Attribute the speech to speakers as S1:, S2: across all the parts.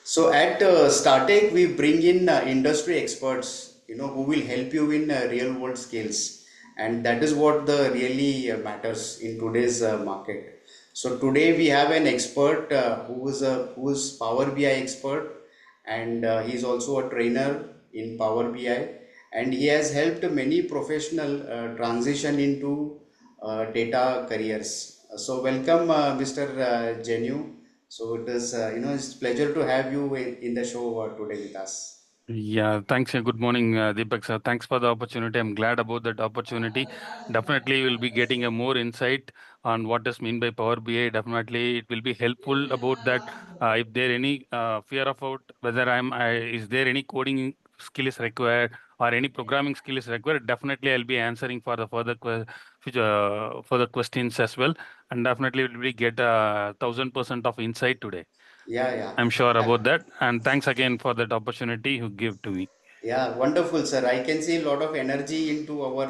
S1: So at StartX, we bring in industry experts, who will help you in real world skills, and that is what the really matters in today's market. So today we have an expert who is Power BI expert, and he's also a trainer in Power BI, and he has helped many professional transition into data careers. So welcome, Mr. Genu. So it is, it's pleasure to have you in the show today with us.
S2: Yeah, thanks. Good morning, Deepak sir. Thanks for the opportunity. I'm glad about that opportunity. Definitely, we'll be getting a more insight on what is mean by Power BI. Definitely, it will be helpful about that. If there any fear about whether is there any coding skill is required or any programming skill is required, definitely I'll be answering for the further questions as well. And definitely, we'll be get 1,000% of insight today.
S1: Yeah, yeah.
S2: I'm sure
S1: Ha-
S2: about that. And thanks again for that opportunity you give to me.
S1: Yeah, wonderful, sir. I can see a lot of energy into our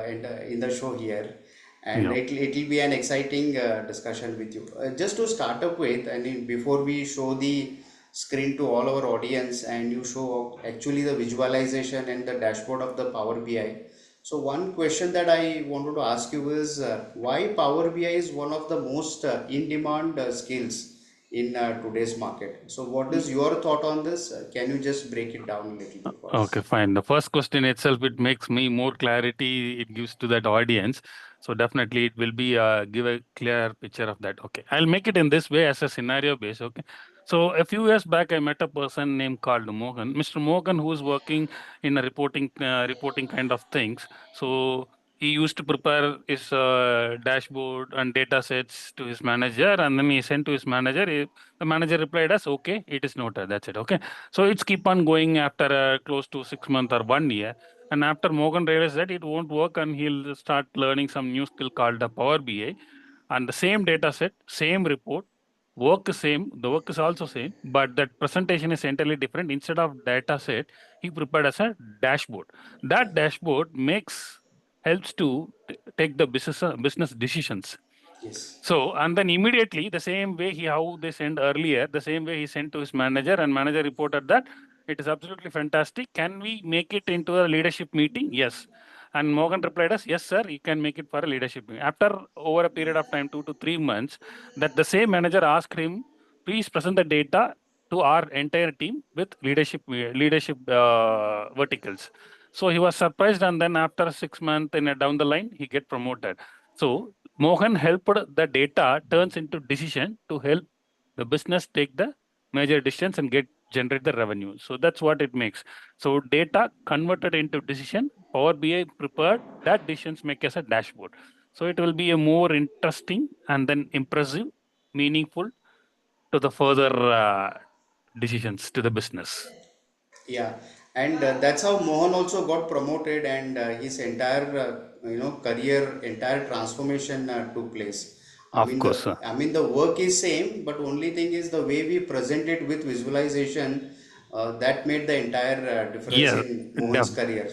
S1: in the show here, and
S2: Yeah.
S1: it'll be an exciting discussion with you. Just to start up with, I mean, before we show the screen to all our audience, and you show actually the visualization and the dashboard of the Power BI. So one question that I wanted to ask you is why Power BI is one of the most in-demand skills in today's market. So, what is your thought on this? Can you just break it down a little bit for
S2: Okay,
S1: us?
S2: fine. The first question itself, it makes me more clarity. It gives to that audience. So definitely it will be give a clear picture of that. Okay. I'll make it in this way as a scenario base. Okay. So a few years back, I met a person named called Mohan. Mr. Mohan, who is working in a reporting kind of things. So he used to prepare his dashboard and data sets to his manager, and then he sent to his manager. The manager replied as, "Okay, it is noted." That's it. Okay. So it's keep on going after close to 6 months or 1 year. And after Morgan realized that it won't work, and he'll start learning some new skill called the Power BI. And the same data set, same report, work is same, the work is also same, but that presentation is entirely different. Instead of data set, he prepared as a dashboard. That dashboard helps to take the business decisions.
S1: Yes.
S2: So, and then immediately the same way how they sent earlier, the same way he sent to his manager, and manager reported that it is absolutely fantastic. Can we make it into a leadership meeting? Yes. And Morgan replied us, yes, sir, you can make it for a leadership meeting. After over a period of time, 2 to 3 months, that the same manager asked him, please present the data to our entire team with leadership verticals. So he was surprised, and then after 6 months in down the line, he get promoted. So Mohan helped the data turns into decision to help the business take the major decisions and generate the revenue. So that's what it makes. So data converted into decision, Power BI prepared that decisions make as a dashboard. So it will be a more interesting and then impressive, meaningful to the further decisions to the business.
S1: Yeah, and that's how Mohan also got promoted, and his entire career, entire transformation took place.
S2: Of course.
S1: I mean the work is same, but only thing is the way we present it with visualization that made the entire difference
S2: Yeah,
S1: in Mohan's career.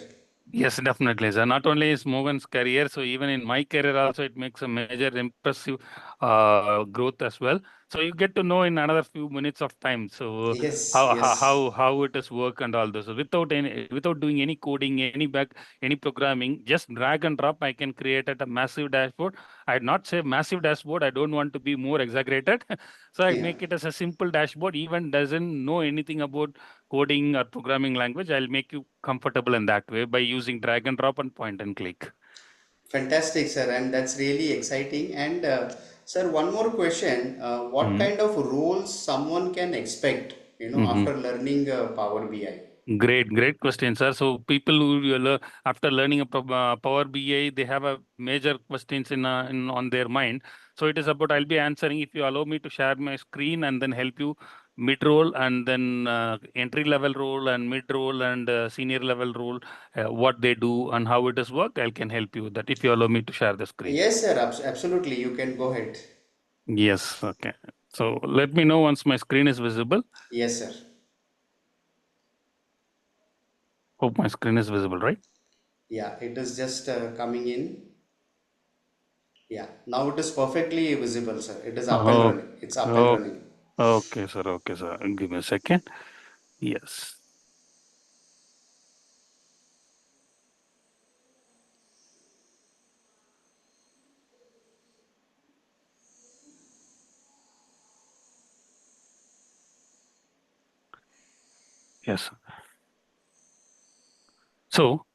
S2: Yes, definitely. So not only is Morgan's career, so even in my career also, it makes a major impressive growth as well. So you get to know in another few minutes of time. So
S1: Yes,
S2: how
S1: yes.
S2: how it is work and all this. So without doing any coding, any programming, just drag and drop, I can create a massive dashboard. I'd not say massive dashboard. I don't want to be more exaggerated. So I
S1: Yeah.
S2: make it as a simple dashboard. Even doesn't know anything about coding or programming language, I'll make you comfortable in that way by using drag and drop and point and click.
S1: Fantastic, sir, and that's really exciting. And sir, one more question: what
S2: Mhm.
S1: kind of roles someone can expect,
S2: Mhm.
S1: after learning Power BI?
S2: Great question, sir. So people who after learning a Power BI, they have a major questions in on their mind. So it is about I'll be answering if you allow me to share my screen and then help you mid role and then entry level role and mid role and senior level role, what they do and how it is work. I can help you with that if you allow me to share the screen.
S1: Yes, sir, absolutely. You can go ahead.
S2: Yes. Okay. So let me know once my screen is visible.
S1: Yes, sir.
S2: Hope my screen is visible, right?
S1: Yeah, it is just coming in. Yeah, now it is perfectly visible, sir. It is up and
S2: Oh,
S1: running. It's up and
S2: oh,
S1: running.
S2: Okay, sir. Okay, sir. Give me a second. Yes. Yes. So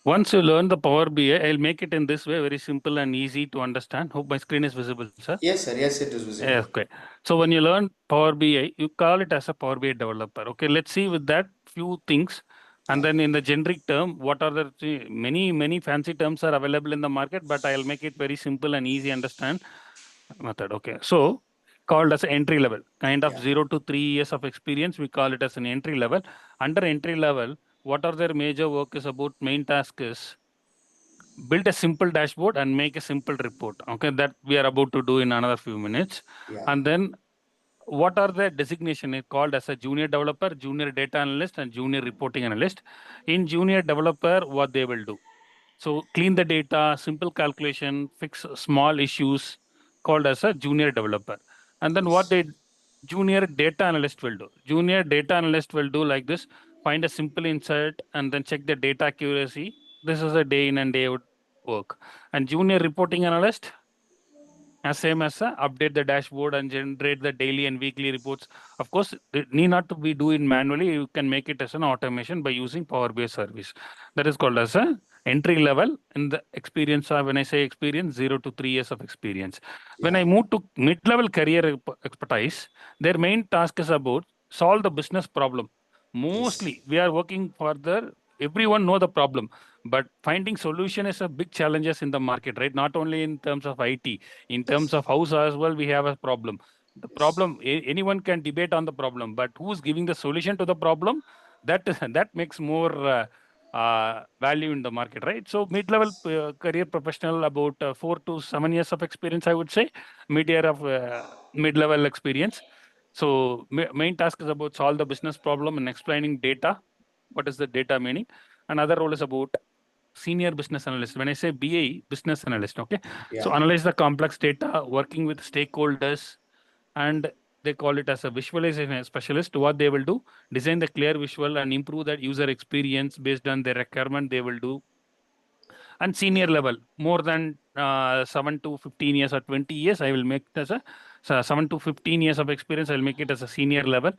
S2: once you learn the Power BI, I'll make it in this way, very simple and easy to understand. Hope my screen is visible, sir.
S1: Yes, sir. Yes, it is visible.
S2: Yeah, okay. So when you learn Power BI, you call it as a Power BI developer. Okay, let's see with that few things. And
S1: Yeah.
S2: then in the generic term, what are the many fancy terms are available in the market, but I'll make it very simple and easy understand method. Okay. So called as entry level, kind of
S1: Yeah.
S2: 0 to 3 years of experience. We call it as an entry level. Under entry level, what are their major work is about main task is build a simple dashboard and make a simple report. Okay, that we are about to do in another few minutes.
S1: Yeah.
S2: And then what are the designation is called as a junior developer, junior data analyst, and junior reporting analyst. In junior developer, what they will do? So clean the data, simple calculation, fix small issues, called as a junior developer. And then what
S1: Yes.
S2: they junior data analyst will do? Junior data analyst will do like this: find a simple insert and then check the data accuracy. This is a day in and day out work. And junior reporting analyst, as same as update the dashboard and generate the daily and weekly reports. Of course, it need not to be doing manually. You can make it as an automation by using Power BI service. That is called as a entry level in the experience. When I say experience, 0 to 3 years of experience. When
S1: Yeah.
S2: I move to mid-level career expertise, their main task is about solve the business problem.
S1: Yes.
S2: Mostly, we are working further. Everyone know the problem, but finding solution is a big challenges in the market, right? Not only in terms of IT, in terms
S1: Yes.
S2: of house as well, we have a problem. The
S1: Yes.
S2: problem, anyone can debate on the problem, but who's giving the solution to the problem? That that makes more value in the market, right? So mid-level career professional, about 4 to 7 years of experience, I would say. Mid-year of mid-level experience. So main task is about solve the business problem and explaining data. What is the data meaning? Another role is about senior business analyst. When I say BA, business analyst, okay.
S1: Yeah.
S2: So analyze the complex data, working with stakeholders, and they call it as a visualization specialist. What they will do, design the clear visual and improve that user experience based on their requirement. They will do. And senior level, more than 7 to 15 years or 20 years, I will make it as a, so 7 to 15 years of experience. I'll make it as a senior level.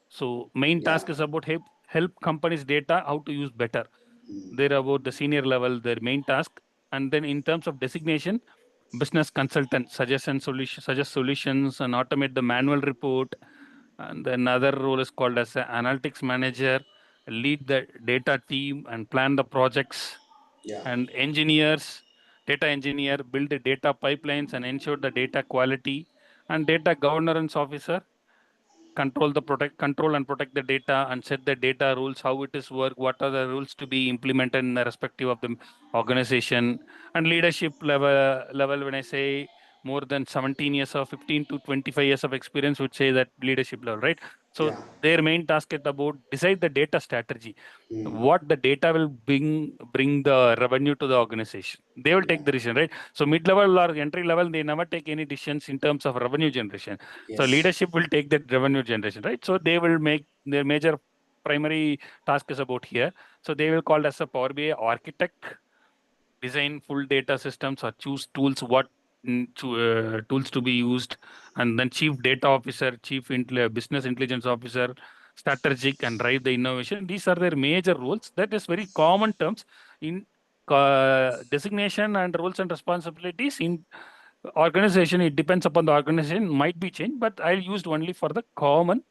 S2: So main
S1: Yeah.
S2: task is about help companies data how to use better.
S1: Mm.
S2: They're about the senior level, their main task. And then in terms of designation, business consultant, suggest solutions and automate the manual report. And then another role is called as an analytics manager, lead the data team and plan the projects.
S1: Yeah.
S2: And engineers, data engineer, build the data pipelines and ensure the data quality. And data governance officer, control and protect the data and set the data rules, how it is work, what are the rules to be implemented in the respective of the organization. And leadership level, when I say more than 17 years or 15 to 25 years of experience, would say that leadership level, right? So
S1: Yeah.
S2: their main task is about decide the data strategy,
S1: Mm.
S2: what the data will bring the revenue to the organization. They will
S1: Yeah.
S2: take the decision, right? So mid level or entry level, they never take any decisions in terms of revenue generation. So
S1: Yes.
S2: leadership will take that revenue generation, right? So they will make their major primary task is about here. So they will call as a Power BI architect, design full data systems or choose tools, what tools to be used. And then chief data officer, business intelligence officer, strategic and drive the innovation. These are their major roles. That is very common terms in designation and roles and responsibilities in organization. It depends upon the organization, might be changed, but I'll use only for the common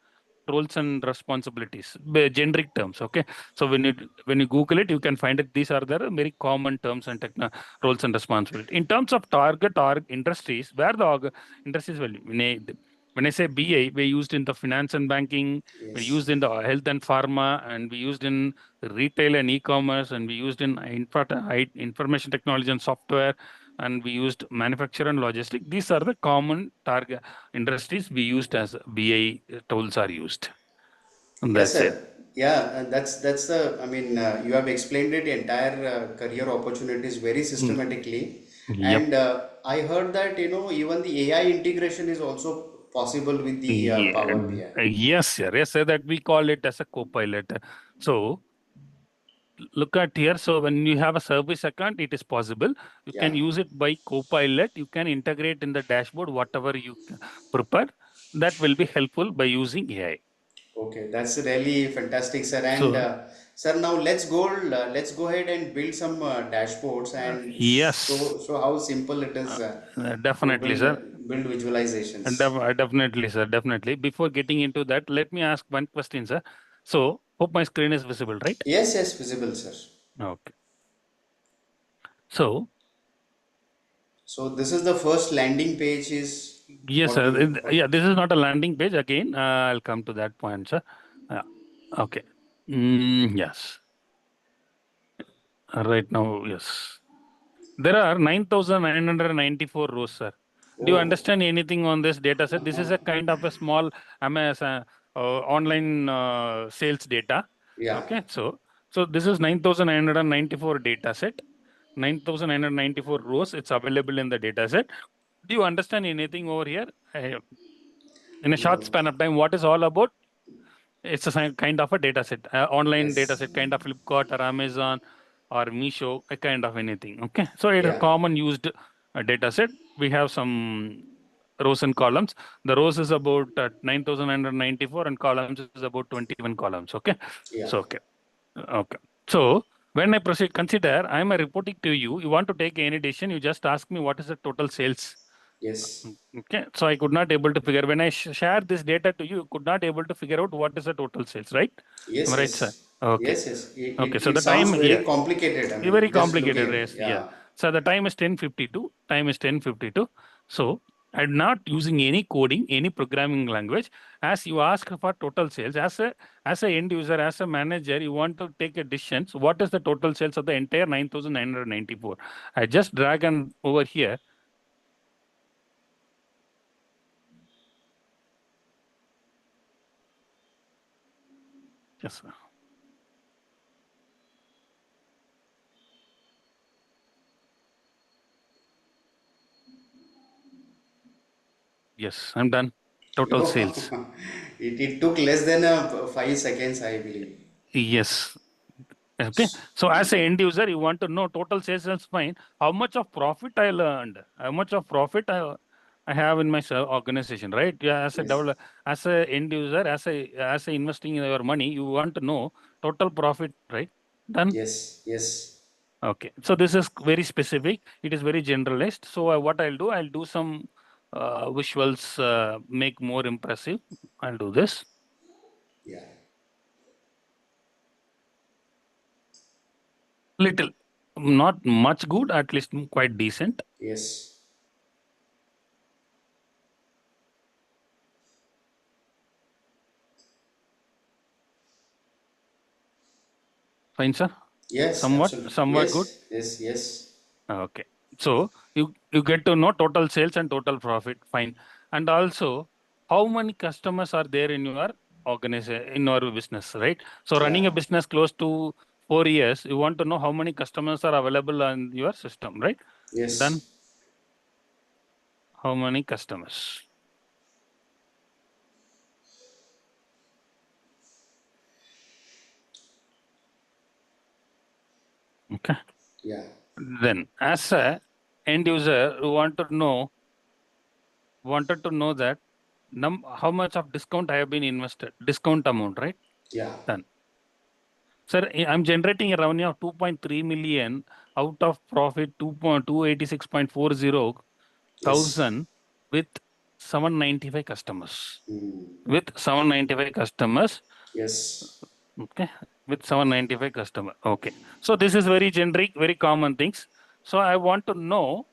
S2: roles and responsibilities, generic terms. Okay, so when you Google it, you can find it. These are the very common terms and roles and responsibilities. In terms of target industries, where the industries will when I say BA, we used in the finance and banking, we
S1: Yes.
S2: used in the health and pharma, and we used in retail and e-commerce, and we used in information technology and software, and we used manufacture and logistics. These are the common target industries we used as BI tools are used. And
S1: Yes,
S2: that's it.
S1: sir. Yeah, and that's the. I mean, you have explained it entire career opportunities very
S2: Mm.
S1: systematically,
S2: Yep.
S1: and I heard that even the AI integration is also possible with the
S2: Yeah,
S1: Power BI.
S2: yes, sir. Yes, sir. That we call it as a co-pilot. So look at here. So when you have a service account, it is possible. You
S1: Yeah.
S2: can use it by co-pilot. You can integrate in the dashboard whatever you prepare. That will be helpful by using AI.
S1: Okay, that's really fantastic, sir. And
S2: So
S1: sir, now let's go ahead and build some dashboards and
S2: yes,
S1: show how simple it is to
S2: definitely,
S1: build
S2: sir. And
S1: visualizations.
S2: definitely, sir. Definitely. Before getting into that, let me ask one question, sir. So hope my screen is visible, right?
S1: Yes, yes, visible, sir.
S2: Okay. So
S1: So this is the first landing page is
S2: yes,
S1: what
S2: sir.
S1: you
S2: Yeah,
S1: what
S2: this is not a landing page. Again, I'll come to that point, sir. Yeah. Okay. Yes. Right now, yes. There are 9,994 rows, sir. Do you
S1: oh
S2: understand anything on this data set? This is a kind of a small online sales data.
S1: yeah,
S2: Okay, so this is 9,994 data set. 9,994 rows. It's available in the data set. Do you understand anything over here? In a short
S1: no,
S2: span of time, what is all about? It's a kind of a data set, online data
S1: yes,
S2: set, kind of Flipkart or Amazon or Meesho, a kind of anything. Okay, so it is a
S1: yeah,
S2: common used data set. We have some rows and columns. The rows is about 9,994 and columns is about 21 columns. Okay,
S1: yeah,
S2: so okay. So when I proceed, consider I am reporting to you. You want to take any decision, you just ask me what is the total sales.
S1: yes,
S2: Okay, so I could not able to figure when I share this data to you, you could not able to figure out what is the total sales, right? Am
S1: yes,
S2: I right, sir?
S1: yes,
S2: Okay,
S1: yes, yes.
S2: okay. So
S1: It
S2: the
S1: sounds
S2: time, yeah,
S1: very complicated. I
S2: very
S1: mean, just looking
S2: complicated
S1: at it.
S2: race, yeah.
S1: Yeah,
S2: So the time is 10:52. Time is 10:52. So I'm not using any coding, any programming language. As you ask for total sales, as a end user, as a manager, you want to take a decision. So what is the total sales of the entire 9,994? I just drag and over here. Yes, sir. Yes, I'm done. Total sales.
S1: it took less than 5 seconds, I believe.
S2: Yes. Okay. So as an end user, you want to know total sales is fine. How much of profit I earned? How much of profit I have in my organization, right? Yeah,
S1: Yes,
S2: as a end user, as a investing in your money, you want to know total profit, right? Done.
S1: yes, yes,
S2: Okay. So this is very specific. It is very generalized. So what I'll do some visuals, make more impressive. I'll do this.
S1: yeah,
S2: Little, not much good, at least quite decent.
S1: yes,
S2: Fine, sir.
S1: yes, absolutely.
S2: Somewhat good.
S1: Yes, yes, yes,
S2: Okay. So you get to know total sales and total profit. Fine. And also, how many customers are there in your organization, in your business, right? So
S1: yeah,
S2: running a business close to 4 years, you want to know how many customers are available on your system, right? Done.
S1: yes,
S2: How many customers? Okay.
S1: yeah,
S2: Then, as a end user, you wanted to know that how much of discount I have been invested, discount amount, right?
S1: yeah,
S2: Done. Sir, I'm generating a revenue of 2.3 million out of profit 286.40
S1: yes,
S2: thousand with 795 customers.
S1: mm,
S2: With 795 customers,
S1: yes,
S2: okay, with 795 customer. Okay. So this is very generic, very common things. So I want to know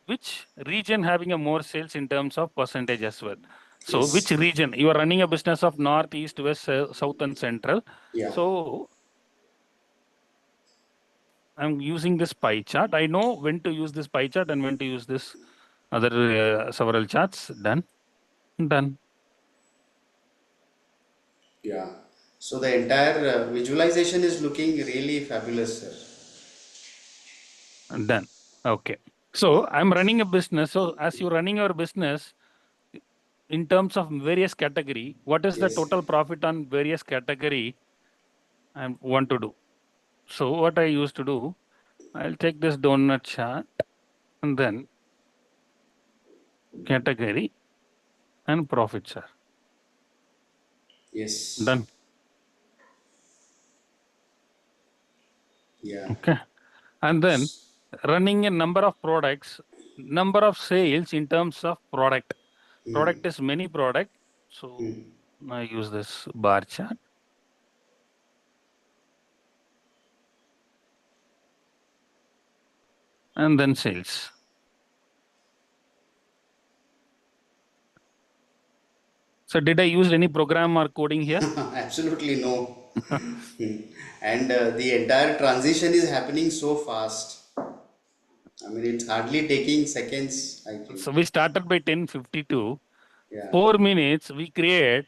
S2: which region having a more sales in terms of percentage as well. So which
S1: yes,
S2: region? You are running a business of north, east, west, south, and central.
S1: yeah,
S2: So I'm using this pie chart. I know when to use this pie chart and when to use this other several charts. Done. Done.
S1: yeah. So the entire visualization is looking really fabulous, sir.
S2: Done. Okay. So I'm running a business. So as you're running your business, in terms of various category, what is the
S1: Yes.
S2: total profit on various category I want to do. So what I used to do, I'll take this donut chart and then category and profit share.
S1: Yes.
S2: Done.
S1: Yeah.
S2: Okay. And then running a number of products, number of sales in terms of product. Product is many product. So I use this bar chart and then sales. So did I use any program or coding here?
S1: Absolutely no. And the entire transition is happening so fast. I mean, it's hardly taking seconds, I think.
S2: So we started by 10:52.
S1: Yeah.
S2: 4 minutes, we create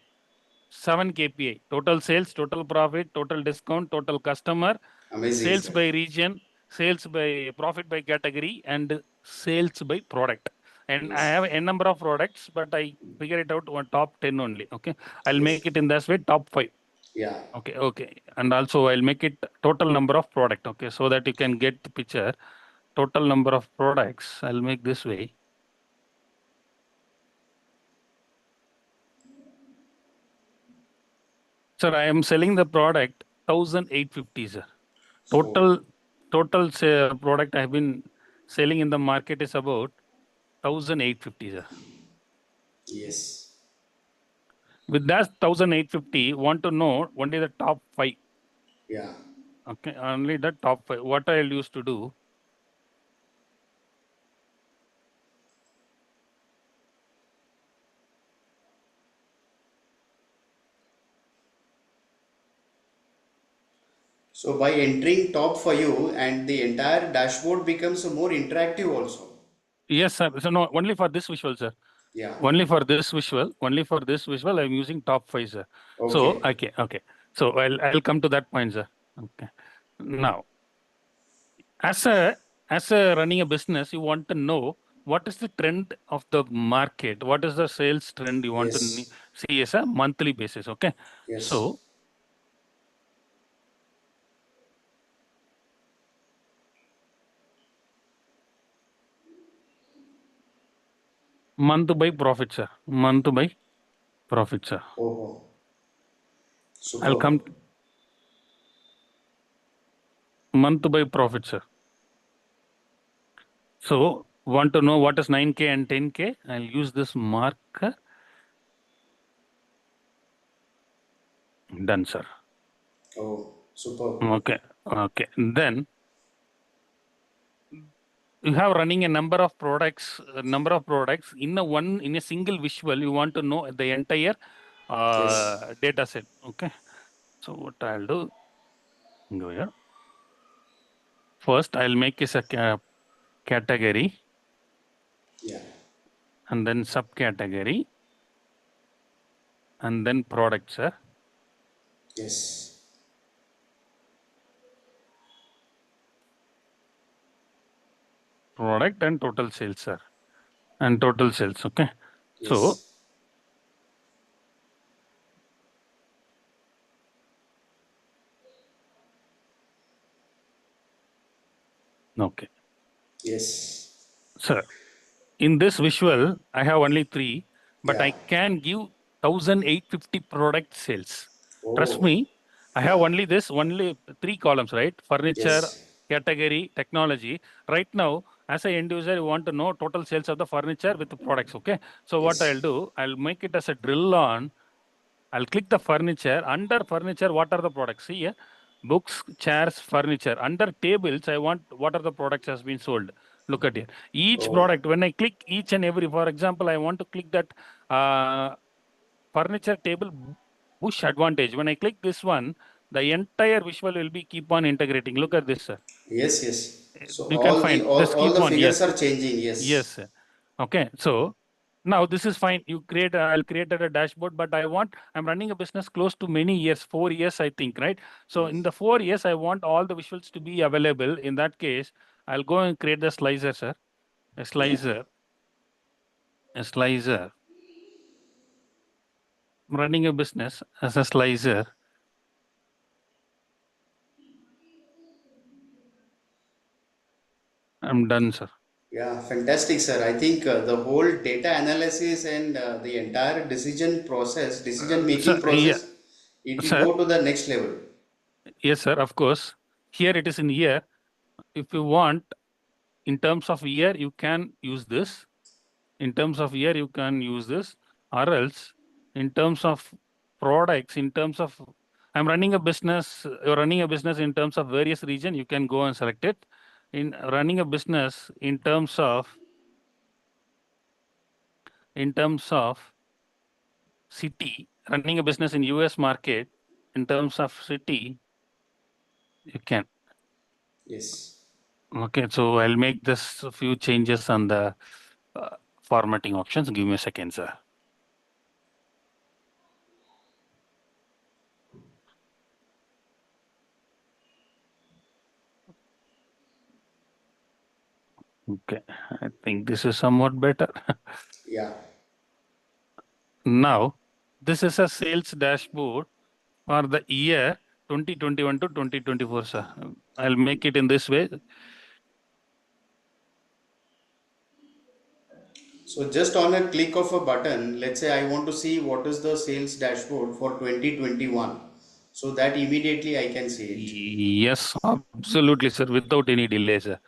S2: 7 KPI: total sales, total profit, total discount, total customer,
S1: Amazing,
S2: sales
S1: sir.
S2: by region, sales by profit by category, and sales by product. And I
S1: Yes.
S2: have a number of products, but I figure it out on top 10 only. Okay. I'll
S1: Yes.
S2: make it in this way, top 5.
S1: Yeah.
S2: Okay. Okay. And also I'll make it total number of product. Okay. So that you can get the picture. Total number of products, I'll make this way. Sir, I am selling the product 1,850, sir.
S1: Oh,
S2: Total product I have been selling in the market is about 1,850, sir.
S1: yes.
S2: With that 1,850, want to know only the top 5.
S1: Yeah.
S2: Okay, only the top 5. What I'll use to do,
S1: So by entering top for you, and the entire dashboard becomes more interactive also.
S2: yes, sir. So no, only for this visual, sir.
S1: Yeah.
S2: Only for this visual, I'm using top 5, sir. So
S1: Okay.
S2: okay. So I'll come to that point, sir. Okay. Now, as a running a business, you want to know what is the trend of the market, what is the sales trend you want to
S1: Yes.
S2: see as a monthly basis. Okay.
S1: Yes.
S2: So month by profit, sir. Month by profit, sir.
S1: Oh, oh.
S2: I'll
S1: Superb.
S2: come month by profit, sir. So want to know what is 9K and 10K? I'll use this marker. Done, sir.
S1: Oh, superb.
S2: Okay. Okay. Then you have running a number of products in a single visual. You want to know the entire
S1: Yes.
S2: data set. Okay. So what I'll do, go here. First, I'll make this a category
S1: Yeah.
S2: and then subcategory and then product, sir.
S1: Yes.
S2: Product and total sales, sir. And total sales. Okay. So,
S1: Yes.
S2: okay.
S1: Yes.
S2: Sir, in this visual, I have only 3, but
S1: Yeah.
S2: I can give 1,850 product sales. Trust
S1: Oh.
S2: me, I have
S1: Yeah.
S2: only 3 columns, right? Furniture,
S1: Yes.
S2: category, technology. Right now, as an end user, you want to know total sales of the furniture with the products. Okay. So what I'll
S1: Yes.
S2: do, I'll make it as a drill on. I'll click the furniture. Under furniture, what are the products? See here, books, chairs, furniture. Under tables, I want what are the products has been sold. Look at here. Each
S1: Oh.
S2: product, when I click each and every, for example, I want to click that uh, furniture table bush advantage. When I click this one, the entire visual will be keep on integrating. Look at this, sir.
S1: Yes. Yes. So
S2: You can
S1: all the
S2: find this
S1: all
S2: keep
S1: the
S2: on.
S1: figures
S2: Yes.
S1: are changing.
S2: Yes,
S1: Yes.
S2: sir. Okay. So now this is fine. I'll create a dashboard, but I'm running a business close to many years, 4 years, I think, right? So
S1: Yes.
S2: in the 4 years, I want all the visuals to be available. In that case, I'll go and create the slicer, sir. A
S1: Yeah.
S2: slicer, a slicer. running a business as a slicer. I'm done, sir.
S1: Yeah, fantastic, sir. I think the whole data analysis and the entire decision
S2: Sir,
S1: making
S2: yeah,
S1: process, it will
S2: sir.
S1: go to the next level.
S2: Yes, sir. Of course. Here it is in year. If you want, in terms of year, you can use this. In terms of year, you can use this, or else in terms of products, in terms of I'm running a business, you're running a business in terms of various region, you can go and select it. In running a business in terms of city, running a business in US market, in terms of city, you can.
S1: Yes.
S2: Okay, so I'll make this a few changes on the uh, formatting options. Give me a second, sir. Okay, I think this is somewhat better.
S1: Yeah.
S2: Now, this is a sales dashboard for the year 2021 to 2024, sir. I'll make it in this way.
S1: So just on a click of a button, let's say I want to see what is the sales dashboard for 2021. So that immediately I can see it.
S2: Yes, absolutely, sir, without any delay, sir.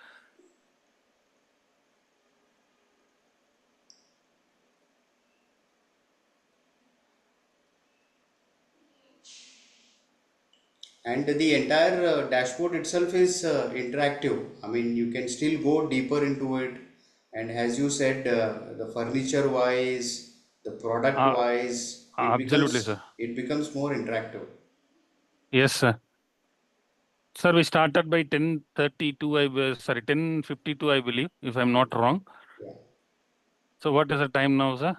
S1: And the entire dashboard itself is interactive. I mean, you can still go deeper into it. And as you said, the furniture wise, the product
S2: Uh,
S1: wise,
S2: Absolutely, sir.
S1: it becomes more interactive.
S2: Yes, sir. Sir, we started by 10:32, sorry, 10:52, I believe, if I'm not wrong.
S1: Yeah.
S2: So what is the time now, sir?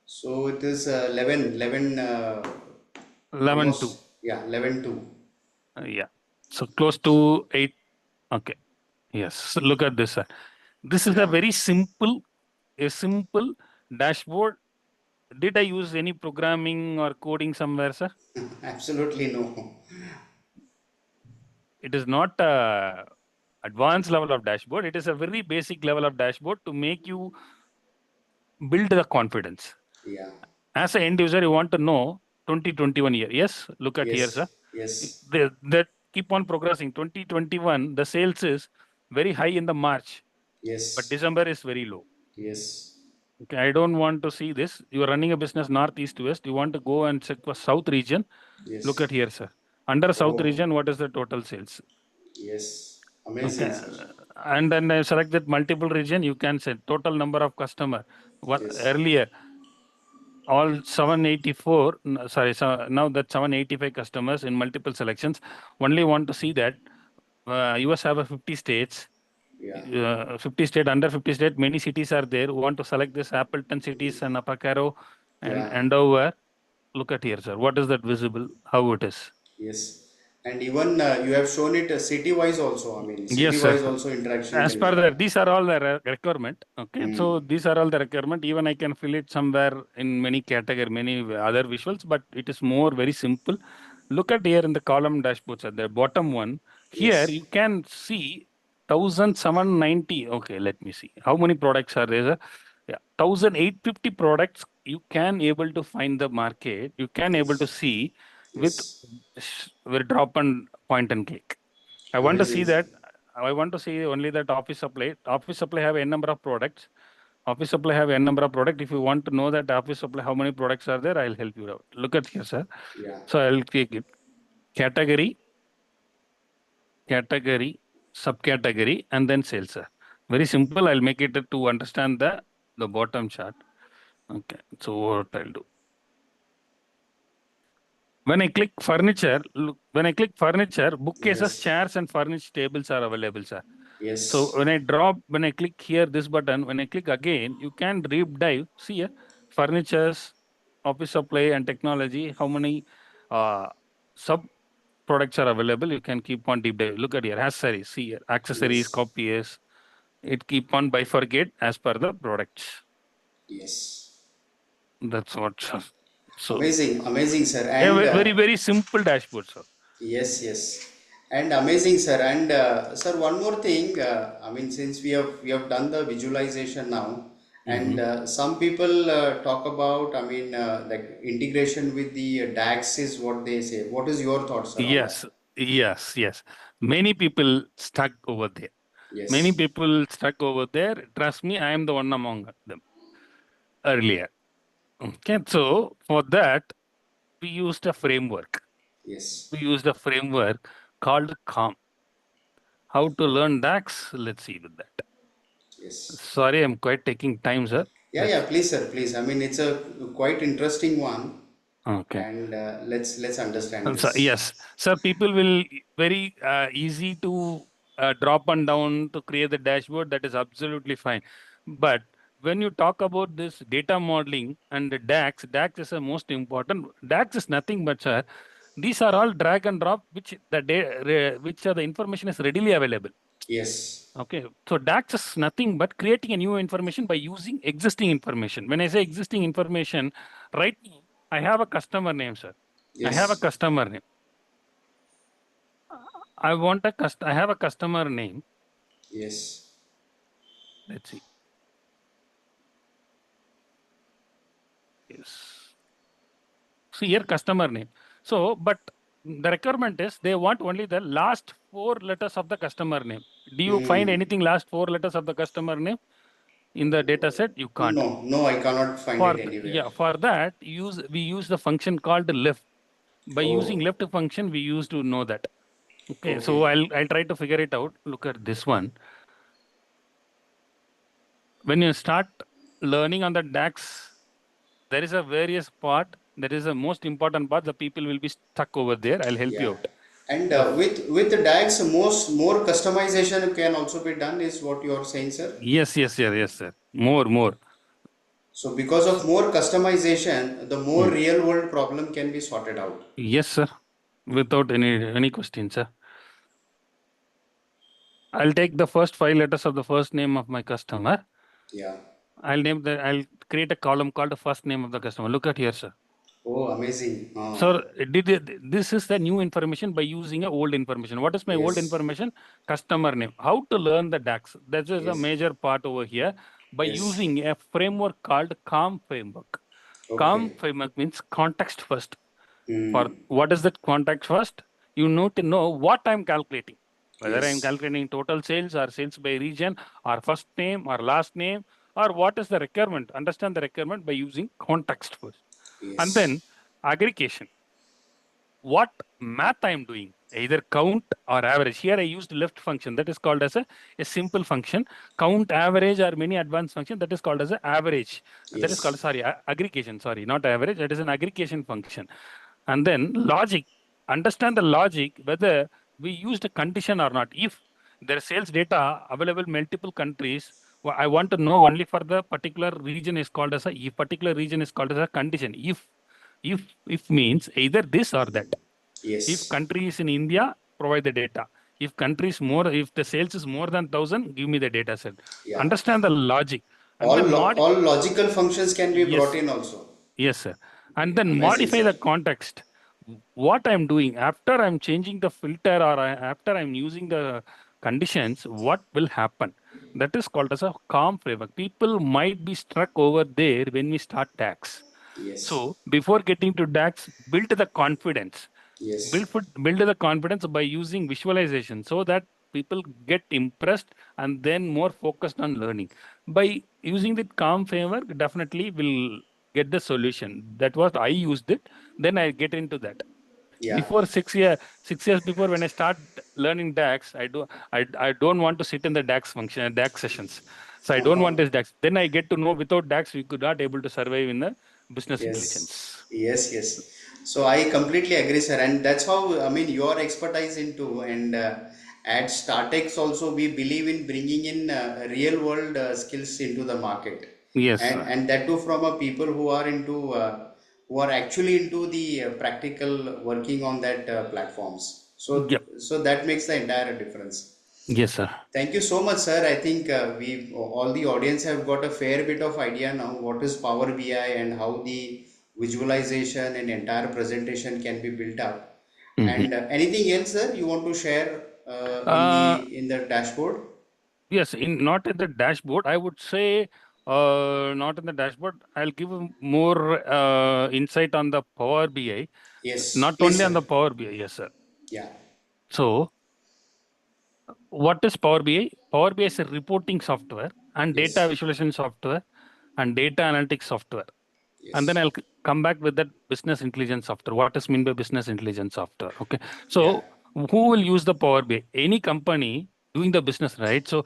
S1: So it is 11, almost,
S2: 11:02.
S1: yeah, 11 2.
S2: Yeah. So close to 8. Okay. Yes. So look at this, sir. This is
S1: Yeah,
S2: a simple dashboard. Did I use any programming or coding somewhere, sir?
S1: absolutely no.
S2: It is not a advanced level of dashboard. It is a very basic level of dashboard to make you build the confidence.
S1: Yeah,
S2: As an end user, you want to know 2021 year. Yes, look at here,
S1: yes,
S2: sir.
S1: yes,
S2: That keep on progressing. 2021, the sales is very high in the March, but
S1: yes,
S2: December is very low.
S1: yes,
S2: Okay, I don't want to see this. You are running a business north, east, west. You want to go and check for south region. Look
S1: yes.
S2: at here, sir. Under south
S1: Oh,
S2: region, what is the total sales?
S1: yes.
S2: Okay,
S1: Amazing, sir.
S2: and then I select that multiple region. You can set total number of customer. What
S1: Yes,
S2: earlier all 784, sorry, so now that 785 customers in multiple selections. Only want to see that US have a 50 states.
S1: yeah,
S2: 50 state, under 50 state, many cities are there who want to select this Appleton cities and Apacaro and
S1: yeah,
S2: Andover. Look at here, sir. What is that visible? How it is?
S1: yes. And even you have shown it city-wise also. I mean,
S2: Yes, sir.
S1: city-wise also interaction
S2: As
S1: can
S2: per
S1: be.
S2: these are all the requirement. Okay, so
S1: Hmm.
S2: these are all the requirement. Even I can fill it somewhere in many category, many other visuals, but it is more very simple. Look at here in the column dashboards at the bottom one. Here
S1: Yes,
S2: you can see 1,790. Okay, let me see. How many products are there, sir? Yeah, 1,850 products. You can able to find the market. You can able to
S1: yes,
S2: see with
S1: yes.
S2: with drop and point and click. I want to see
S1: Amazing, sir.
S2: that. I want to see only that office supply. Office supply have a number of products. Office supply have a number of product. If you want to know that office supply, how many products are there, I'll help you out. Look at here, sir.
S1: Yeah,
S2: So I'll click it. Category, category, subcategory, and then sales, sir. Very simple. I'll make it to understand the bottom chart. Okay. So what I'll do. When I click furniture, when I click furniture, bookcases,
S1: yes,
S2: chairs, and furnished tables are available, sir. So
S1: yes,
S2: when I click here, this button, when I click again, you can deep dive. See here, furnitures, office supply, and technology. How many uh, sub products are available? You can keep on deep dive. Look at here, accessories. See here, accessories,
S1: yes,
S2: copiers. It keep on bifurcate as per the products.
S1: yes.
S2: That's what, sir. So,
S1: Amazing, amazing, sir.
S2: a
S1: And
S2: very, very simple dashboard, sir.
S1: yes, yes, and amazing, sir. And sir, one more thing. I mean, since we have done the visualization now, and
S2: Hmm.
S1: some people talk about. I mean, like integration with the DAX is what they say. What is your thoughts, sir, on that?
S2: Yes, yes, yes. Many people stuck over there. Many
S1: Yes,
S2: people stuck over there. Trust me, I am the one among them earlier. Okay, so for that, we used a framework.
S1: yes,
S2: We used a framework called CALM. How to
S1: oh,
S2: learn DAX? Let's see with that.
S1: yes.
S2: Sorry, I'm quite taking time, sir.
S1: Yeah, yeah.
S2: Let's.
S1: Please, sir, please. I mean, it's a quite interesting one,
S2: Okay.
S1: and let's understand
S2: So,
S1: this.
S2: yes, so people will very easy to drop and down to create the dashboard. That is absolutely fine. But when you talk about this data modeling and the DAX, DAX is the most important. DAX is nothing but, sir, these are all drag and drop, which are the information is readily available.
S1: Yes,
S2: Okay, so DAX is nothing but creating a new information by using existing information. When I say existing information, right now I have a customer name, sir. I have a
S1: yes,
S2: customer name. I have a customer name.
S1: yes,
S2: Let's see. Yes. See here, customer name. So, but the requirement is they want only the last four letters of the customer name. Do you find
S1: Hmm.
S2: anything last four letters of the customer name in the data set? You can't.
S1: No, no, I cannot find it anywhere.
S2: For that, we use the function called lift. By using
S1: Oh,
S2: lift function, we use to know that. Okay, so
S1: okay.
S2: I'll try to figure it out. Look at this one. When you start learning on the DAX, there is a various part. There is a most important part. The people will be stuck over there. I'll help you
S1: Yeah.
S2: out.
S1: And
S2: The
S1: with the DAX, more customization can also be done, is what you are saying, sir.
S2: yes, sir. More.
S1: So because of more customization, the more
S2: Hmm.
S1: real world problem can be sorted out.
S2: Yes, sir. Without any question, sir. I'll take the first five letters of the first name of my customer.
S1: Yeah.
S2: I'll create a column called the first name of the customer. Look at here, sir.
S1: Oh, amazing.
S2: So this is the new information by using a old information. What is my old
S1: Yes.
S2: information? Customer name. How to learn the DAX? That is a
S1: Yes.
S2: major part over here by
S1: Yes.
S2: using a framework called CALM framework. CALM
S1: Okay.
S2: framework means context first. For
S1: Hmm.
S2: what is that context first? You need to know what I'm calculating. Whether I'm
S1: Yes.
S2: calculating total sales or sales by region or first name or last name or what is the requirement. Understand the requirement by using context first. And
S1: Yes.
S2: then aggregation, what math I'm doing, either count or average. Here I used lift function that is called as a simple function. Count, average, or many advanced function that is called as a average. That is called,
S1: Yes.
S2: sorry, aggregation, sorry, not average. That is an aggregation function. And then logic, understand the logic whether we used a condition or not. If there is sales data available in multiple countries, I want to know only for the particular region is called as a, if particular region is called as a condition. If means either this or that. If
S1: Yes.
S2: country is in India, provide the data. If country is more, if the sales is more than 1,000, give me the data set.
S1: Yeah.
S2: Understand the logic and then
S1: All logical functions can be brought
S2: yes,
S1: in also.
S2: yes, sir. And then
S1: Amazing,
S2: modify
S1: sir.
S2: the context. What I'm doing after I'm changing the filter or after I'm using the conditions, what will happen? That is called as a calm framework. People might be struck over there when we start DAX.
S1: Yes.
S2: So before getting to DAX, build the confidence.
S1: Yes.
S2: Build the confidence by using visualization so that people get impressed and then more focused on learning. By using the calm framework, definitely will get the solution. That was I used it. Then I get into that.
S1: Yeah.
S2: Before 6 years before when I start learning DAX, I don't want to sit in the DAX function DAX sessions. So I don't want this DAX. Then I get to know without DAX we could not able to survive in the business
S1: Yes,
S2: intelligence.
S1: yes, yes. So I completely agree, sir, and that's how I mean your expertise into and at StartX also we believe in bringing in real world skills into the market,
S2: Yes, sir.
S1: and that too from a people who are into who are actually into the practical working on that platforms. So
S2: Yep.
S1: so that makes the entire difference.
S2: Yes, sir.
S1: Thank you so much, sir. I think we all the audience have got a fair bit of idea now what is Power BI and how the visualization and entire presentation can be built up.
S2: Mhm.
S1: And anything else, sir, you want to share
S2: Uh,
S1: in the dashboard?
S2: yes, in not in the dashboard, I would say, not in the dashboard. I'll give more insight on the Power BI,
S1: Yes,
S2: not
S1: please,
S2: only on
S1: sir.
S2: the Power BI. Yes, sir.
S1: Yeah.
S2: So, what is Power BI? Power BI is a reporting software and data
S1: Yes.
S2: visualization software and data analytics software. And then
S1: Yes.
S2: I'll come back with that business intelligence software. What is mean by business intelligence software? Okay.
S1: Yeah.
S2: So who will use the Power BI? Any company doing the business, right? So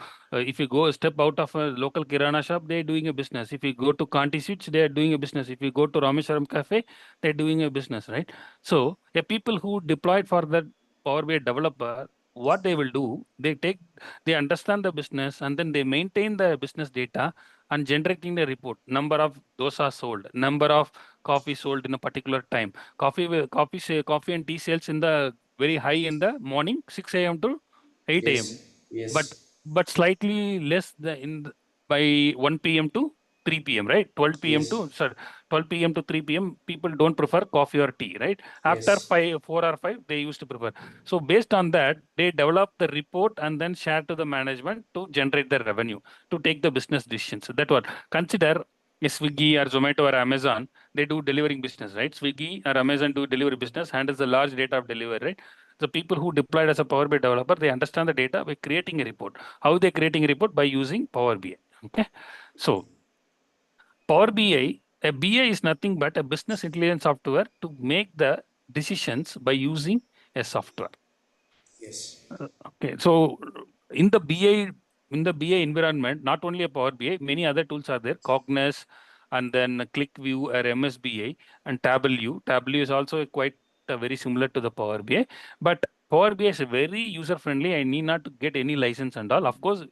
S2: if you go a step out of a local Kirana shop, they're doing a business. If you go to Kanti Switch, they are doing a business. If you go to Rameswaram Cafe, they're doing a business, right? So people who deployed for that Power BI developer, what they will do, they understand the business and then they maintain the business data and generating the report, number of dosa sold, number of coffee sold in a particular time, coffee and tea sales in the very high in the morning 6 a.m. to 8 a.m.
S1: Yes.
S2: but
S1: Yes.
S2: slightly less by 1 p.m. to 3 p.m., right? 12 p.m.
S1: Yes.
S2: to sorry 12 p.m. to 3 p.m. people don't prefer coffee or tea, right? After
S1: Yes.
S2: 4 or 5 they used to prefer. So based on that, they develop the report and then share to the management to generate the revenue, to take the business decisions. That what consider Swiggy or Zomato or Amazon, they do delivering business, right? Swiggy or Amazon do delivery business, handles the large data of delivery, right? The people who deployed as a Power BI developer, they understand the data by creating a report. How they creating a report? By using Power BI. Okay. So Power BI, a BI is nothing but a business intelligence software to make the decisions by using a software.
S1: Yes.
S2: Okay, so in the BI environment, not only a Power BI, many other tools are there. Cognos, and then ClickView or MSBI and Tableau. Tableau is also quite very similar to the Power BI, but Power BI is very user friendly. I need not to get any license and all. Of course,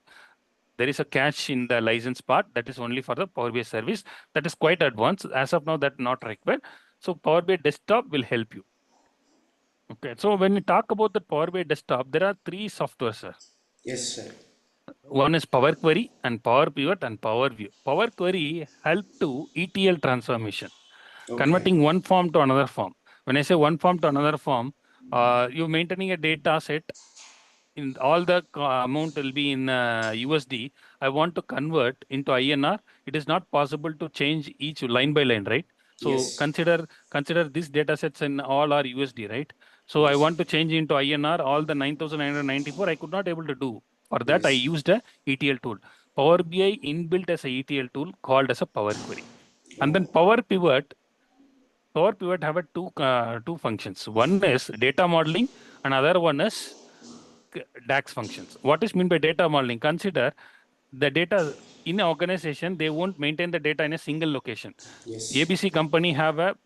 S2: there is a catch in the license part that is only for the Power BI service. That is quite advanced. As of now, that not required. So Power BI desktop will help you. Okay, so when we talk about the Power BI desktop, there are three softwares, sir.
S1: Yes, sir.
S2: One is Power Query and Power Pivot and Power View. Power Query help to ETL transformation,
S1: Okay.
S2: converting one form to another form. When I say one form to another form, you're maintaining a data set in all the amount will be in USD. I want to convert into INR. It is not possible to change each line by line, right? So
S1: Yes.
S2: consider these data sets in all are USD, right? So I
S1: Yes.
S2: want to change into INR all the 9,994. I could not able to do. For that, I
S1: Yes.
S2: used a ETL tool. Power BI inbuilt as a ETL tool called as a Power Query. And
S1: Oh.
S2: then Power Pivot have a two functions. One is data modeling, and other one is DAX functions. What is mean by data modeling? Consider the data in an organization, they won't maintain the data in a single location.
S1: Yes.
S2: ABC company have a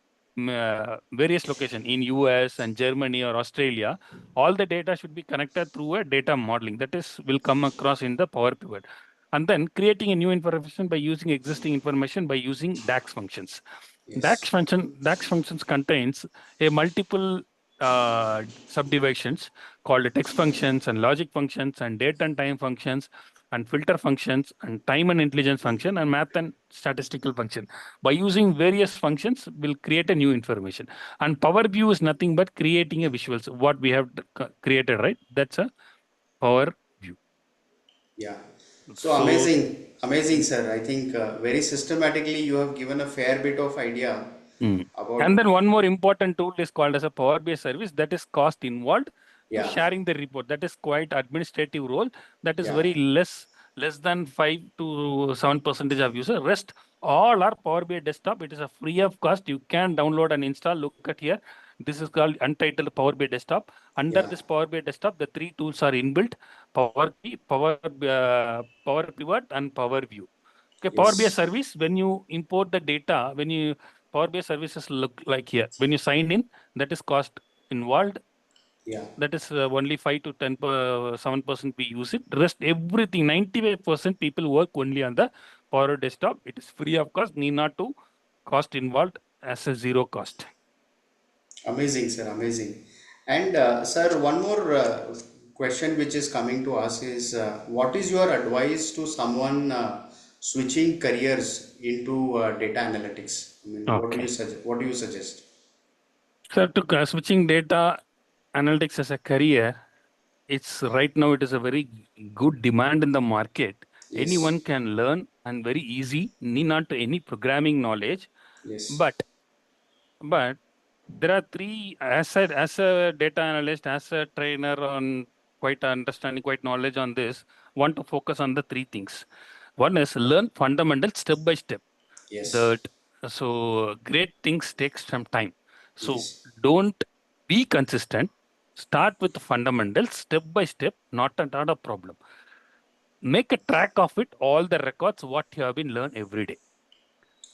S2: various location in US and Germany or Australia. All the data should be connected through a data modeling. That is will come across in the Power Pivot. And then creating a new information by using existing information by using DAX functions.
S1: Yes.
S2: DAX functions contains a multiple subdivisions called text functions and logic functions and date and time functions and filter functions and time and intelligence function and math and statistical function. By using various functions, we'll create a new information. And Power View is nothing but creating a visuals. What we have created, right? That's a Power View.
S1: Yeah. So
S2: So
S1: amazing, amazing, sir. I think very systematically you have given a fair bit of idea
S2: mm. And
S1: about,
S2: then one more important tool is called as a Power BI service. That is cost involved to
S1: yeah,
S2: sharing the report. That is quite administrative role. That is
S1: yeah,
S2: very less than 5 to 7% of user. Rest all are Power BI desktop. It is a free of cost. You can download and install. Look at here. This is called untitled Power BI desktop. Under
S1: yeah,
S2: this Power BI desktop, the three tools are inbuilt: Power Query, Power Pivot, and Power View. Okay, Power BI
S1: yes,
S2: service, when you import the data, when you Power BI services look like here. When you sign in, that is cost involved.
S1: yeah.
S2: That is only 5 to 7% we use it. Rest everything, 95% people work only on the Power Desktop. It is free of cost, need not to cost involved as a zero cost.
S1: Amazing, sir, amazing. And sir, one more question which is coming to us is what is your advice to someone switching careers into data analytics? I mean, what do you
S2: Okay.
S1: suggest? What do you suggest?
S2: So to switching data analytics as a career, it's right now it is a very good demand in the market. Anyone
S1: Yes,
S2: can learn and very easy, need not any programming knowledge.
S1: yes,
S2: But but there are three as a data analyst, as a trainer on quite understanding, quite knowledge on this, want to focus on the three things. One is learn fundamentals step by step.
S1: yes,
S2: That so great things takes some time. So
S1: yes,
S2: don't be consistent. Start with the fundamentals step by step, not a problem. Make a track of it, all the records, what you have been learned every day.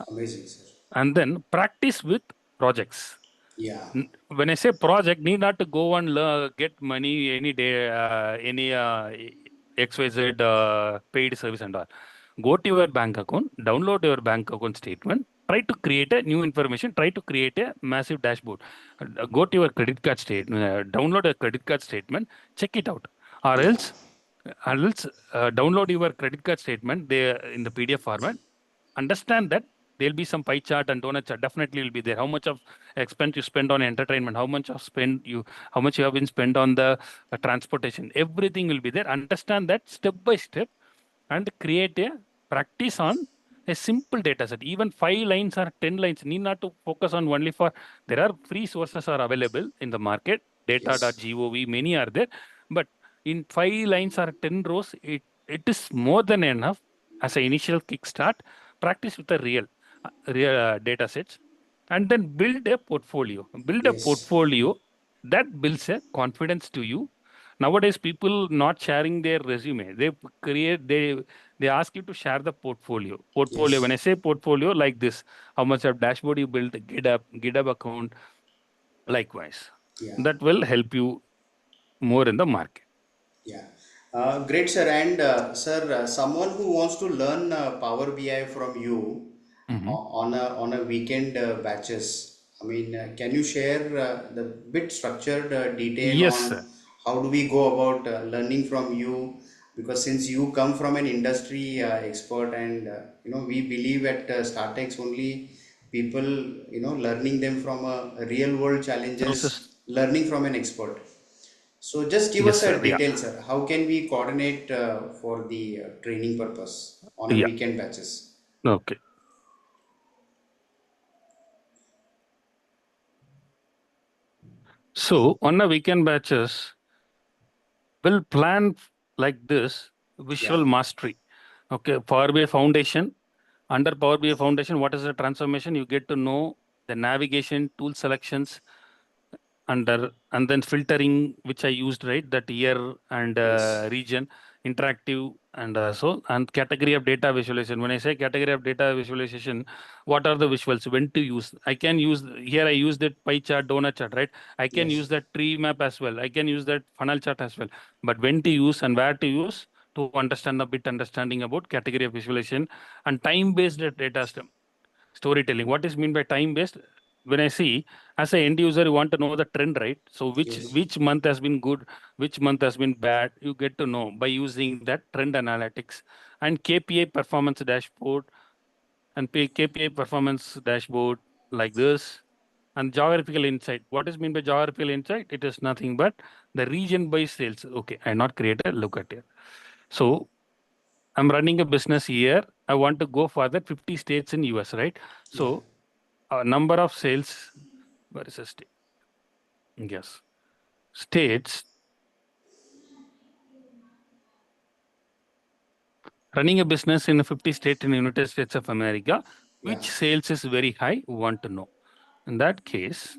S1: amazing, sir.
S2: And then practice with projects.
S1: Yeah,
S2: When I say project, need not to go and get money any day, any XYZ paid service and all. Go to your bank account, download your bank account statement, try to create a new information, try to create a massive dashboard. Go to your credit card statement, download a credit card statement, check it out. Or
S1: yeah,
S2: else, download your credit card statement there in the PDF format, understand that there'll be some pie chart and donut chart definitely will be there. How much of expense you spend on entertainment, how much you have been spent on the transportation, everything will be there. Understand that step by step and create a practice on a simple data set. Even 5 lines or 10 lines need not to focus on only for, there are free sources are available in the market,
S1: yes,
S2: data.gov, many are there. But in 5 lines or 10 rows, it is more than enough as an initial kickstart. Practice with the real data sets and then build a portfolio. Build a
S1: yes,
S2: portfolio that builds a confidence to you. Nowadays, people not sharing their resume. Create they ask you to share the portfolio. Portfolio. When
S1: yes,
S2: I say portfolio, like this, how much of dashboard you built, GitHub account, likewise.
S1: yeah.
S2: That will help you more in the market.
S1: Yeah, great, sir. And sir, someone who wants to learn Power BI from you
S2: Mhm.
S1: on a weekend batches. I mean, can you share the bit structured detail
S2: Yes, sir.
S1: on how do we go about learning from you? Because since you come from an industry expert, and we believe at StartX only people learning them from a real world
S2: Process.
S1: challenges, learning from an expert. So just give
S2: Yes,
S1: us
S2: sir.
S1: a
S2: Yeah.
S1: detail, sir. How can we coordinate for the training purpose on a
S2: Yeah.
S1: weekend batches?
S2: Okay. So on a weekend batches, we'll plan like this:
S1: Yeah.
S2: visual mastery. Okay, Power BI Foundation. Under Power BI Foundation, what is the transformation? You get to know the navigation, tool selections, and then filtering, which I used, right? That year and
S1: Yes.
S2: region, interactive, and category of data visualization. When I say category of data visualization, what are the visuals? When to use? I can use here. I use that pie chart, donut chart, right? I can use
S1: Yes.
S2: that tree map as well. I can use that funnel chart as well. But when to use and where to use to understand a bit understanding about category of visualization and time-based data storytelling. What is mean by time based? When I see as a end user, you want to know the trend, right? So
S1: Yes.
S2: which month has been good, which month has been bad, you get to know by using that trend analytics and KPI performance dashboard and KPI performance dashboard like this. And geographical insight. What is mean by geographical insight? It is nothing but the region by sales. Okay, I not created. Look at it. So I'm running a business here. I want to go for the 50 states in US, right?
S1: Yeah.
S2: So number of sales, where is the state? Yes, states. Running a business in a 50 state in the United States of America,
S1: Yeah.
S2: which sales is very high, we want to know. In that case,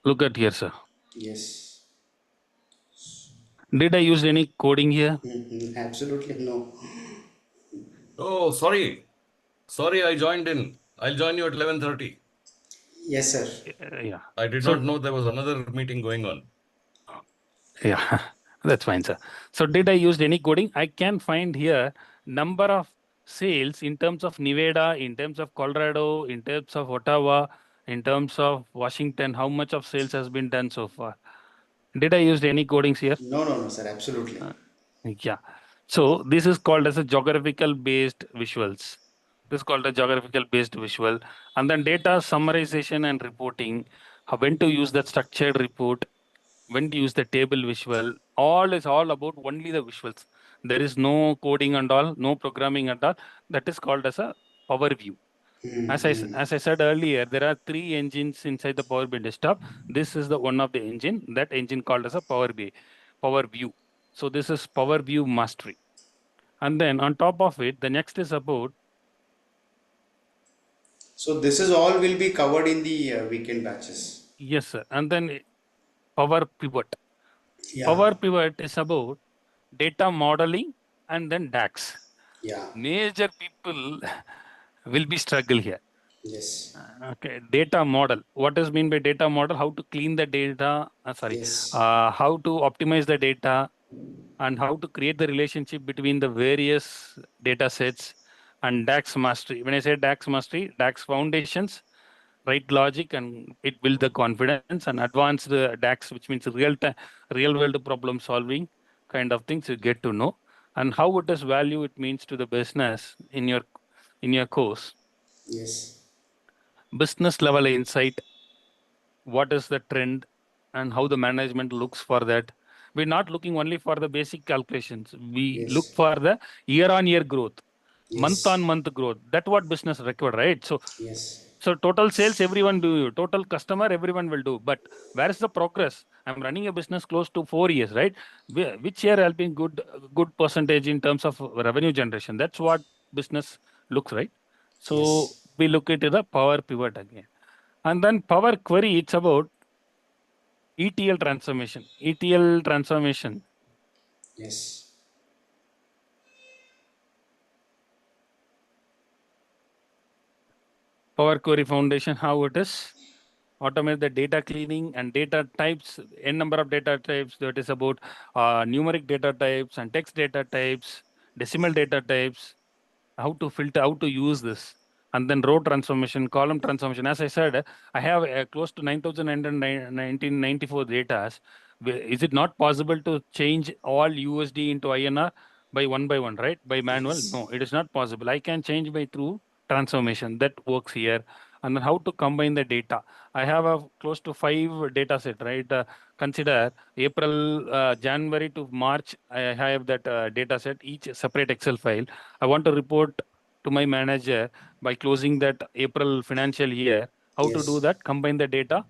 S2: look at here, sir.
S1: Yes.
S2: Did I use any coding here?
S1: Mhm. Absolutely no.
S3: Oh, sorry. Sorry, I joined in. I'll join you at 11:30.
S1: Yes, sir.
S2: Yeah.
S3: I did not
S2: So,
S3: know there was another meeting going on.
S2: yeah, that's fine, sir. So, did I use any coding? I can find here number of sales in terms of Nevada, in terms of Colorado, in terms of Ottawa, in terms of Washington, how much of sales has been done so far? Did I use any codings here?
S1: No, no, no, sir. Absolutely.
S2: Yeah. So this is called as a geographical based visuals. This is called a geographical based visual. And then data summarization and reporting, when to use that structured report, when to use the table visual, all is all about only the visuals. There is no coding and all, no programming and all. That is called as a Power View. As I said earlier, there are three engines inside the Power BI desktop. This is the one of the engine. That engine called as a Power BI, Power View. So this is Power View mastery. And then on top of it, the next is about,
S1: So this is all will be covered in the weekend batches.
S2: yes, sir. And then Power Pivot.
S1: Yeah,
S2: Power Pivot is about data modeling and then DAX.
S1: yeah,
S2: Major people will be struggle here.
S1: yes,
S2: Okay, data model. What is mean by data model? How to clean the data?
S1: yes,
S2: How to optimize the data, and how to create the relationship between the various data sets and DAX mastery. When I say DAX mastery, DAX foundations, right logic, and it build the confidence and advanced DAX, which means real world problem solving kind of things you get to know, and how it is value it means to the business in your course.
S1: yes,
S2: Business level insight, what is the trend and how the management looks for that. We're not looking only for the basic calculations. We look
S1: yes,
S2: for the year on year growth, month on
S1: yes,
S2: month growth. That's what business require, right?
S1: yes,
S2: So total sales, everyone do. Total customer, everyone will do. But where is the progress? I'm running a business close to 4 years, right? Which year I'll be good percentage in terms of revenue generation. That's what business looks, right? So
S1: yes,
S2: we look into the power pivot again. And then Power Query, it's about ETL transformation. ETL transformation,
S1: yes,
S2: Power Query Foundation, how it is. Automate the data cleaning and data types, n number of data types. That is about numeric data types and text data types, decimal data types, how to filter, how to use this. And then row transformation, column transformation. As I said, I have close to 9,994 data. Is it not possible to change all USD into INR by one, right? By manual?
S1: yes,
S2: No, it is not possible. I can change by through transformation. That works here. And then how to combine the data. I have a close to 5 data set, right? Consider April, January to March, I have that data set, each separate Excel file. I want to report to my manager by closing that April financial year. How to do
S1: yes,
S2: that? Combine the data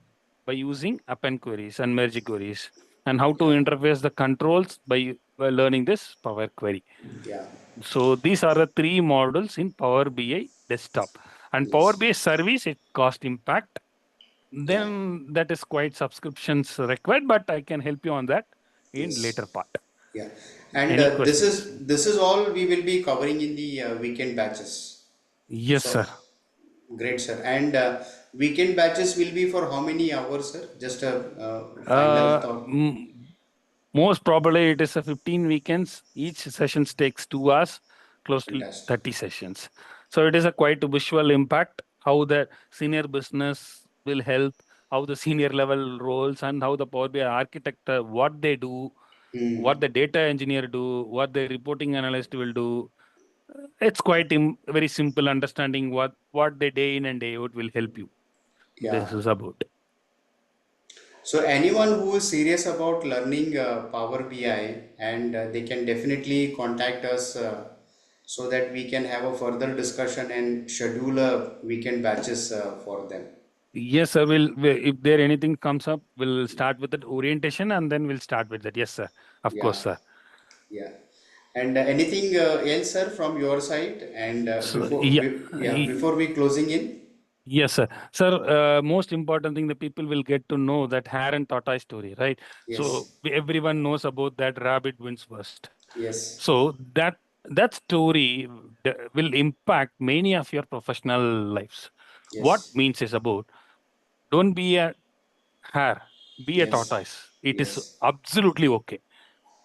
S2: by using append queries and merge queries. And how to
S1: yeah,
S2: interface the controls by learning this Power Query.
S1: yeah,
S2: So these are the three models in Power BI desktop. And Power
S1: yes,
S2: BI service, it cost impact.
S1: yeah,
S2: Then that is quite subscriptions required, but I can help you on that in later
S1: yes,
S2: part.
S1: yeah. And
S2: Any
S1: this
S2: questions?
S1: is all we will be covering in the weekend batches.
S2: Yes,
S1: So
S2: sir.
S1: great, sir. And weekend batches will be for how many hours, sir? Just a final
S2: Uh,
S1: thought.
S2: mm, Most probably it is a 15 weekends. Each sessions takes 2 hours, close to
S1: Fantastic.
S2: 30 sessions. So it is a quite visual impact, how the senior business will help, how the senior level roles and how the Power BI architect, what they do, what the data engineer do, what the reporting analyst will do. It's quite very simple understanding what they day in and day out will help you.
S1: Yeah.
S2: This is about.
S1: So anyone who is serious about learning Power BI, and they can definitely contact us so that we can have a further discussion and schedule a weekend batches for them.
S2: Yes, sir. If there anything comes up, we'll start with that orientation and then we'll start with that. Yes, sir. Of
S1: Yeah,
S2: course, sir.
S1: yeah. And anything else, sir, from your side? And
S2: So yeah,
S1: before we closing in.
S2: yes, sir. Sir, most important thing, the people will get to know that hare and tortoise story, right? So
S1: Yes,
S2: everyone knows about that rabbit wins first.
S1: yes,
S2: So that story will impact many of your professional lives. What
S1: yes,
S2: means is about don't be a hare, be a
S1: yes,
S2: tortoise. It is
S1: yes,
S2: absolutely okay.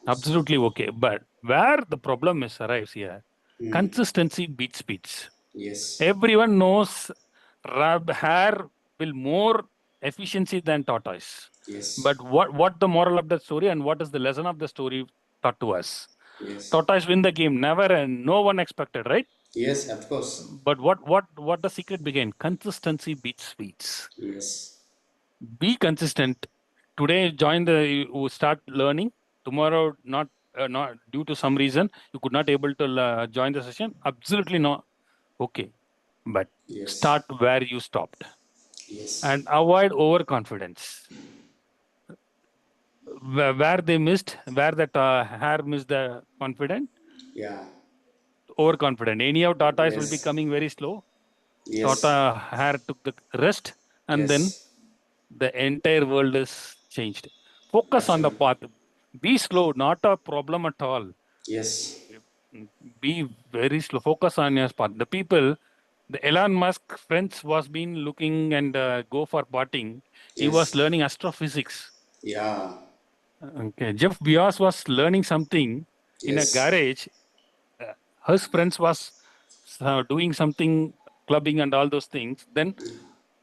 S2: Absolutely okay. But where the problem is arrives here, consistency beats speeds.
S1: yes,
S2: Everyone knows Rab hair will more efficiency than tortoise.
S1: Yes.
S2: But what the moral of the story and what is the lesson of the story taught to us?
S1: Yes.
S2: Tortoise win the game, never, and no one expected, right?
S1: Yes, of course.
S2: But what the secret began? Consistency beats speeds.
S1: Yes.
S2: Be consistent. Today, join the you start learning. Tomorrow, not due to some reason you could not able to join the session. Absolutely no. Okay, but
S1: Yes.
S2: start where you stopped
S1: Yes.
S2: and avoid overconfidence. Where they missed, where that hair missed the confident,
S1: Yeah.
S2: overconfident. Anyhow, tortoise will be
S1: Yes.
S2: coming very slow.
S1: Yes.
S2: Tata hair took the rest, and then
S1: Yes.
S2: the entire world is changed. Focus on the
S1: Absolutely.
S2: path. Be slow, not a problem at all.
S1: Yes.
S2: Be very slow. Focus on your path. The people, the Elon Musk friends was been looking and go for partying. He was
S1: Yes.
S2: learning astrophysics.
S1: Yeah.
S2: Okay, Jeff Bezos was learning something in a
S1: Yes.
S2: garage. Uh, his friends was doing something, clubbing and all those things. Then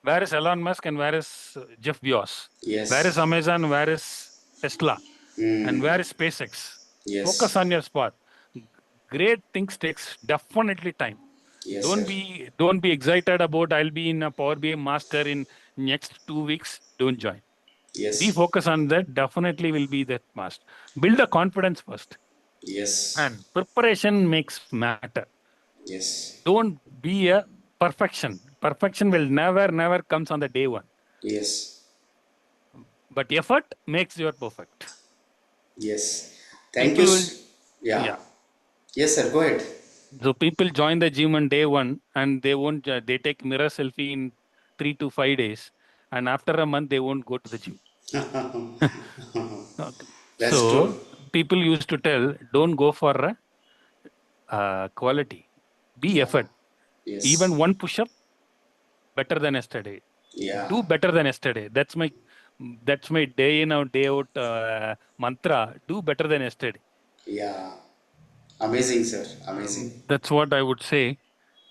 S2: where is Elon Musk and where is Jeff Bezos? Where is
S1: Yes.
S2: Amazon? Where is Tesla? And
S1: Mm.
S2: where is SpaceX? Focus
S1: Yes.
S2: on your spot. Great things takes definitely time.
S1: Yes,
S2: Don't
S1: sir.
S2: be excited about I'll be in a Power BI master in next 2 weeks. Don't join. Be
S1: Yes.
S2: focused on that. Definitely will be that must. Build the confidence first.
S1: Yes.
S2: And preparation makes matter.
S1: Yes.
S2: Don't be a perfection. Perfection will never comes on the day one.
S1: Yes.
S2: But effort makes you perfect.
S1: Yes. Thank you.
S2: People will,
S1: Yeah.
S2: yeah.
S1: Yes, sir. Go ahead.
S2: So people join the gym on day one and they won't, they take mirror selfie in 3 to 5 days. And after a month, they won't go to the gym. Okay.
S1: That's true.
S2: So people used to tell, don't go for quality, be
S1: Yeah.
S2: effort. Even
S1: Yes.
S2: one push up, better than yesterday.
S1: Yeah.
S2: Do better than yesterday. That's my day in out day out mantra. Do better than yesterday.
S1: Yeah. Amazing, sir. Amazing.
S2: That's what I would say.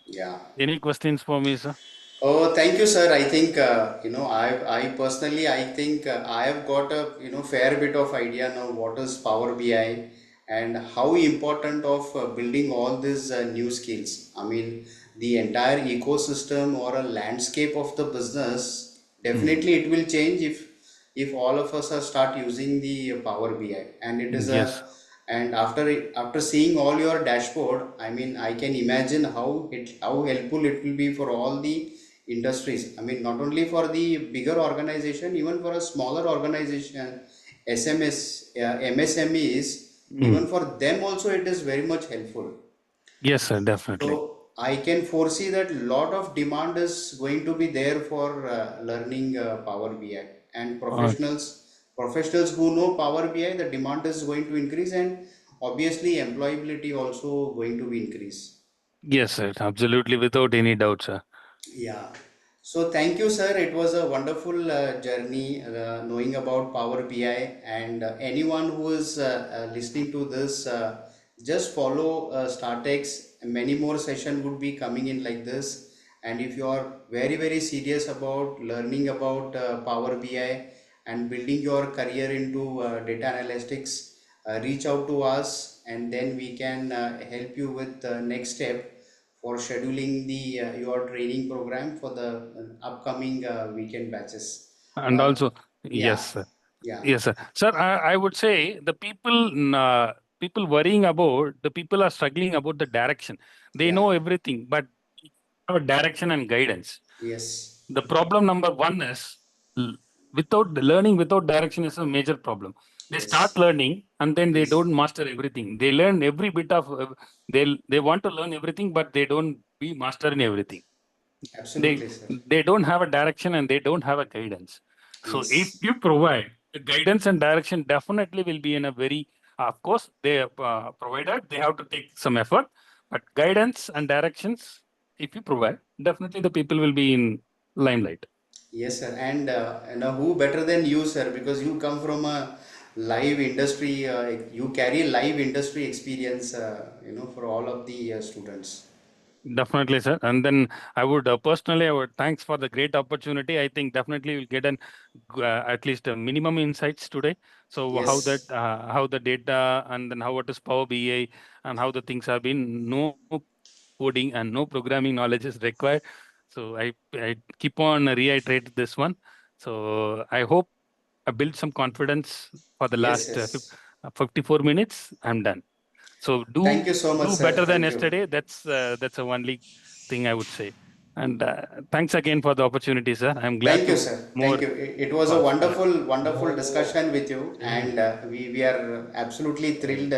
S1: Yeah.
S2: Any questions for me, sir?
S1: Oh, thank you, sir. I think I personally, I think I have got a fair bit of idea now what is Power BI and how important of building all these new skills. I mean, the entire ecosystem or a landscape of the business
S2: Mm.
S1: definitely it will change if all of us are start using the Power BI, and it is a
S2: Yes.
S1: and after seeing all your dashboard, I mean, I can imagine how helpful it will be for all the industries. I mean, not only for the bigger organization, even for a smaller organization, sms msmes, even
S2: Mm.
S1: for them also it is very much helpful.
S2: Yes, sir.
S1: So
S2: Definitely.
S1: I can foresee that lot of demand is going to be there for learning Power BI, and
S2: Uh,
S1: professionals who know Power BI, the demand is going to increase, and obviously employability also going to be increase.
S2: yes, sir. Absolutely, without any doubt, sir.
S1: Yeah. So thank you, sir. It was a wonderful journey knowing about Power BI, and anyone who is listening to this, just follow StartX. Many more session would be coming in like this. And if you are very serious about learning about Power BI and building your career into data analytics, reach out to us, and then we can help you with the next step for scheduling the your training program for the upcoming weekend batches.
S2: And also,
S1: Yeah,
S2: yes, sir.
S1: yeah,
S2: Yes, sir. Sir, I would say the people worrying about the people are struggling about the direction. They
S1: yeah,
S2: know everything, but have direction and guidance.
S1: yes,
S2: The problem number one is without the learning without direction is a major problem. They start
S1: yes,
S2: learning and then they
S1: yes,
S2: don't master everything. They learn every bit of they want to learn everything, but they don't be master in everything. They
S1: absolutely, sir.
S2: they don't have a direction and they don't have a guidance. So if
S1: Yes,
S2: you provide the guidance and direction, definitely will be in a very of course they provided they have to take some effort, but guidance and directions if you provide, definitely the people will be in limelight.
S1: yes, sir. And who better than you, sir? Because you come from a live industry, you carry live industry experience, for all of the students.
S2: Definitely, sir. And then I would thanks for the great opportunity. I think definitely we'll get at least a minimum insights today. So
S1: Yes,
S2: how the data, and then how what is Power BI, and how the things have been. No coding and no programming knowledge is required. So I keep on reiterate this one. So I hope I built some confidence for the
S1: yes,
S2: last
S1: yes.
S2: 54 minutes. I'm done. So
S1: Thank you so much,
S2: do
S1: sir.
S2: better than
S1: Thank you.
S2: yesterday. That's the only thing I would say. And thanks again for the opportunity, sir. I'm glad
S1: Thank you,
S2: to
S1: sir.
S2: more
S1: Thank you. It was a
S2: calls. Yeah.
S1: wonderful, wonderful
S3: Oh,
S1: discussion with you, and
S3: hey,
S1: we are absolutely
S3: hey.
S1: thrilled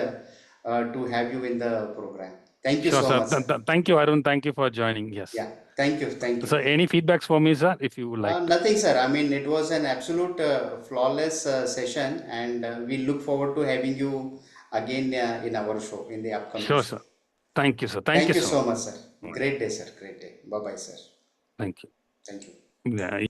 S1: to have you in the program. Thank you
S2: Sure,
S1: so
S2: sir.
S1: much, sir.
S2: Thank you, Arun. Thank you for joining. Yes.
S1: Yeah, thank you, thank you.
S2: So any feedbacks for me, sir, if you would like to.
S1: Nothing, sir. I mean, it was an absolute flawless session, and we look forward to having you again in our show, in the upcoming
S2: Sure,
S1: show.
S2: sir. Thank you, sir. Thank
S1: Thank
S2: you
S1: you
S2: so
S1: so
S2: much.
S1: much, sir.
S2: Right.
S1: Great day, sir. Great day. Bye bye, sir.
S2: Thank you.
S1: Thank you.
S2: Yeah.